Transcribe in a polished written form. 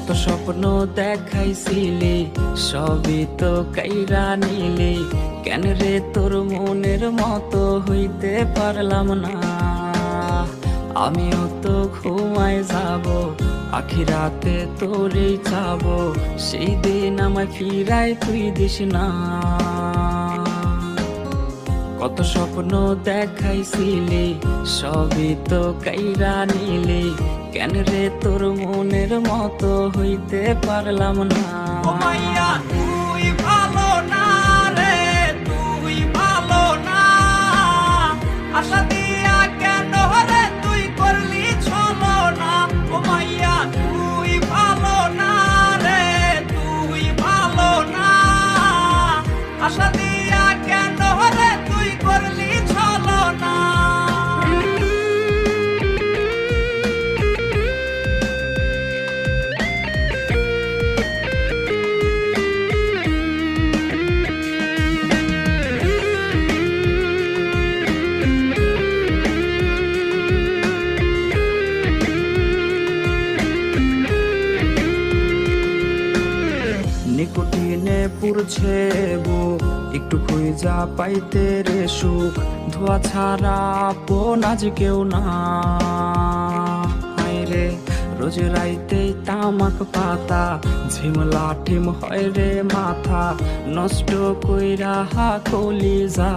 কত স্বপ্ন দেখাইছিলি সবই তো কাইরা নিলি, কেন রে তোর মনের মতো হইতে পারলাম না। আমিও তো ঘুমায় যাব, আখিরাতে তোরেই চাবো, সেই দিন আমায় ফিরাই তুই দিস না। কত স্বপ্ন দেখাইছিলি সবই তো কাইরা নিলি, কেন রে তোর মনের মতো হইতে পারলাম না। ও মাইয়া তুই ভালো না রে, তুই ভালো না। আশা দিয়া কেন রে তুই করলি ছলো না। ও মাইয়া তুই ভালো না রে, তুই ভালো না। আশা দিয়া কেন রে তুই করলি ছলো না। নিকোটিনে পুরছে বুক, একটু খুঁজা পাইতে রে সুখ, ধোয়া ছাড়া আপন আজ কেউ না। হায় রে রোজ রাইতে তামাক পাতা, ঝিমলা টিম হয় রে মাথা, নষ্ট কইরা কলিজা।